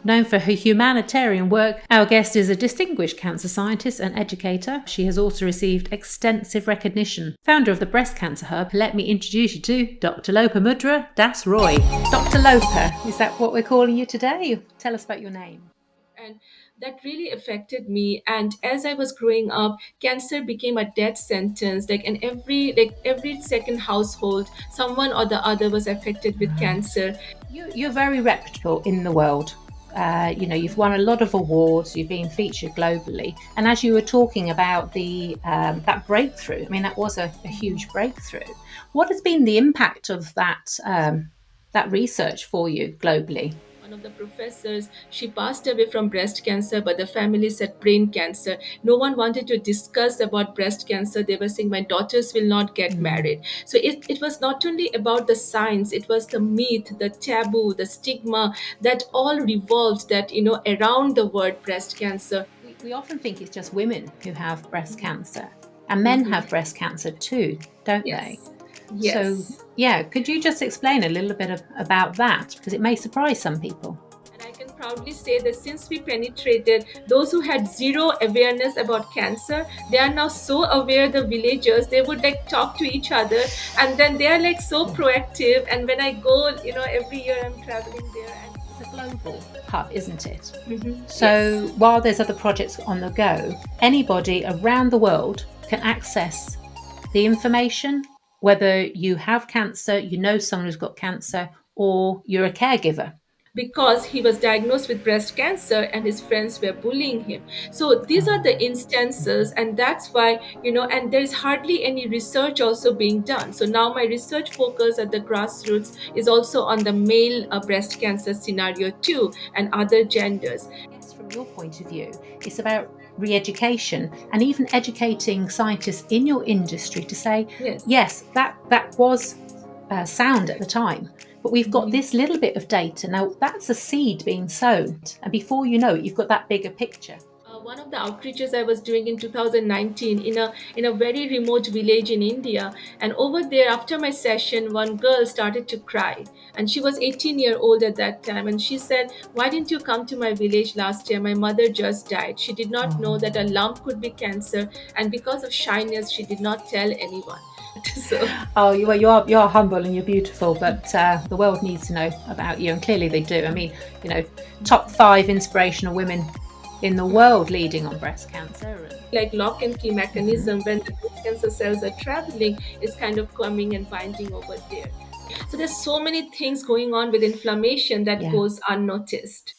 Known for her humanitarian work, our guest is a distinguished cancer scientist and educator. She has also received extensive recognition. Founder of the Breast Cancer Hub, let me introduce you to Dr. Lopamudra Das Roy. Dr. Lopa, is that what we're calling you today? Tell us about your name. And that really affected me. And as I was growing up, cancer became a death sentence. In every second household, someone or the other was affected with cancer. You're very reputable in the world. You've won a lot of awards. You've been featured globally. And as you were talking about that breakthrough, I mean, that was a huge breakthrough. What has been the impact of that research for you globally? One of the professors, she passed away from breast cancer, but the family said brain cancer. No one wanted to discuss about breast cancer. They were saying, my daughters will not get married. So it was not only about the science, it was the myth, the taboo, the stigma that all revolved around the word breast cancer. We often think it's just women who have breast cancer, and men have breast cancer too, don't they? Yes. So, Yes. yeah, could you just explain a little bit about that? Because it may surprise some people. And I can proudly say that since we penetrated, those who had zero awareness about cancer, they are now so aware, the villagers, they would talk to each other, and then they are so proactive. And when I go, every year I'm traveling there. And It's a global hub, isn't it? So yes. while there's other projects on the go, anybody around the world can access the information, whether you have cancer, you know someone who's got cancer, or you're a caregiver. Because he was diagnosed with breast cancer and his friends were bullying him. So these are the instances, and that's why, and there's hardly any research also being done. So now my research focus at the grassroots is also on the male breast cancer scenario too, and other genders. Yes, from your point of view, it's about re-education and even educating scientists in your industry to say, Yes. yes, that was sound at the time, but we've got this little bit of data now. That's a seed being sown, and before you know it, you've got that bigger picture. One of the outreaches I was doing in 2019 in a very remote village in India, and over there after my session, one girl started to cry, and she was 18-year-old at that time, and she said, "Why didn't you come to my village last year? My mother just died." She did not know that a lump could be cancer, and because of shyness, she did not tell anyone. So Oh, you are humble and you're beautiful, but the world needs to know about you, and clearly they do. I mean, top 5 inspirational women in the world leading on breast cancer. like lock and key mechanism, when the breast cancer cells are traveling, is kind of coming and binding over there. So there's so many things going on with inflammation that Yeah. goes unnoticed.